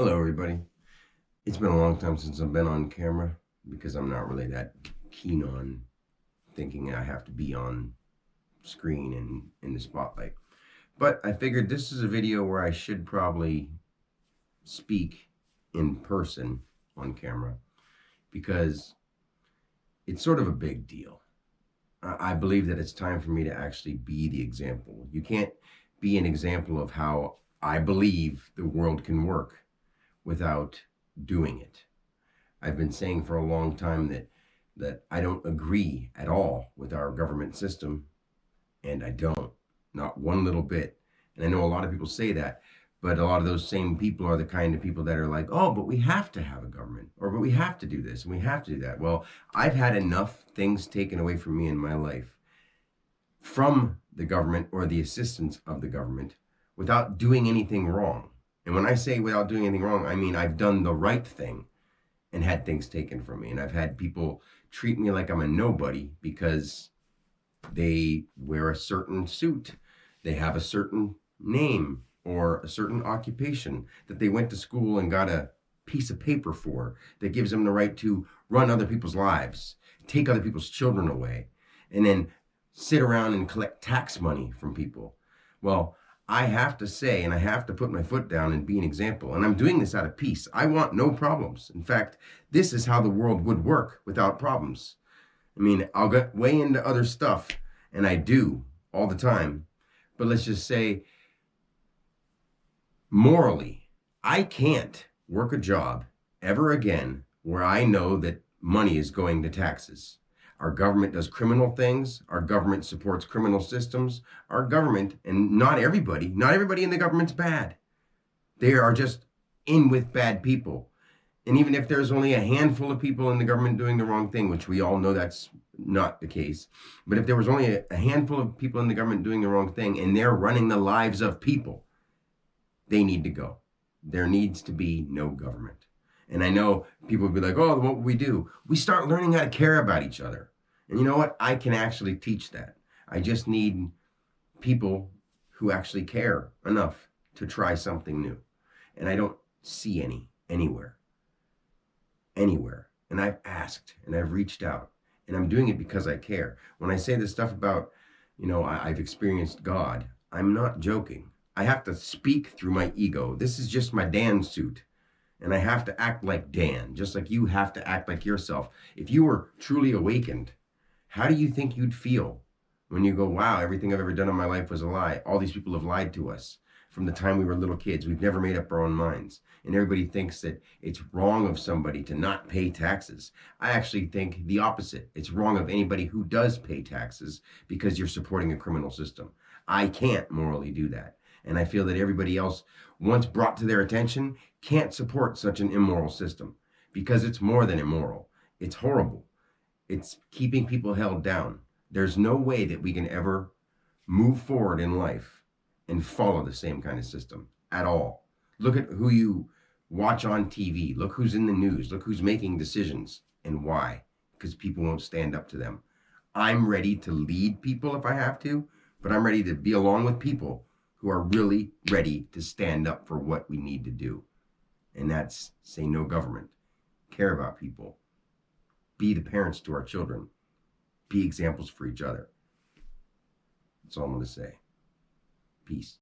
Hello, everybody. It's been a long time since I've been on camera because I'm not really that keen on thinking I have to be on screen and in the spotlight. But I figured this is a video where I should probably speak in person on camera because it's sort of a big deal. I believe that it's time for me to actually be the example. You can't be an example of how I believe the world can work without doing it. I've been saying for a long time that I don't agree at all with our government system, and I don't, not one little bit. And I know a lot of people say that, but a lot of those same people are the kind of people that are like, oh, but we have to have a government, or but we have to do this and we have to do that. Well, I've had enough things taken away from me in my life from the government or the assistance of the government without doing anything wrong. And when I say without doing anything wrong, I mean I've done the right thing and had things taken from me. And I've had people treat me like I'm a nobody because they wear a certain suit, they have a certain name or a certain occupation that they went to school and got a piece of paper for that gives them the right to run other people's lives, take other people's children away, and then sit around and collect tax money from people. Well, I have to say, and I have to put my foot down and be an example. And I'm doing this out of peace. I want no problems. In fact, this is how the world would work without problems. I mean, I'll get way into other stuff, and I do all the time. But let's just say, morally, I can't work a job ever again where I know that money is going to taxes. Our government does criminal things. Our government supports criminal systems. Our government, and not everybody in the government's bad. They are just in with bad people. And even if there's only a handful of people in the government doing the wrong thing, which we all know that's not the case, but if there was only a handful of people in the government doing the wrong thing and they're running the lives of people, they need to go. There needs to be no government. And I know people will be like, oh, what would we do? We start learning how to care about each other. And you know what? I can actually teach that. I just need people who actually care enough to try something new. And I don't see any anywhere. And I've asked and I've reached out and I'm doing it because I care. When I say this stuff about, I've experienced God, I'm not joking. I have to speak through my ego. This is just my Dan suit. And I have to act like Dan, just like you have to act like yourself. If you were truly awakened, how do you think you'd feel when you go, wow, everything I've ever done in my life was a lie? All these people have lied to us from the time we were little kids. We've never made up our own minds. And everybody thinks that it's wrong of somebody to not pay taxes. I actually think the opposite. It's wrong of anybody who does pay taxes because you're supporting a criminal system. I can't morally do that. And I feel that everybody else, once brought to their attention, can't support such an immoral system because it's more than immoral. It's horrible. It's keeping people held down. There's no way that we can ever move forward in life and follow the same kind of system at all. Look at who you watch on TV. Look who's in the news. Look who's making decisions and why. Because people won't stand up to them. I'm ready to lead people if I have to, but I'm ready to be along with people who are really ready to stand up for what we need to do. And that's say no government. Care about people. Be the parents to our children. Be examples for each other. That's all I'm going to say. Peace.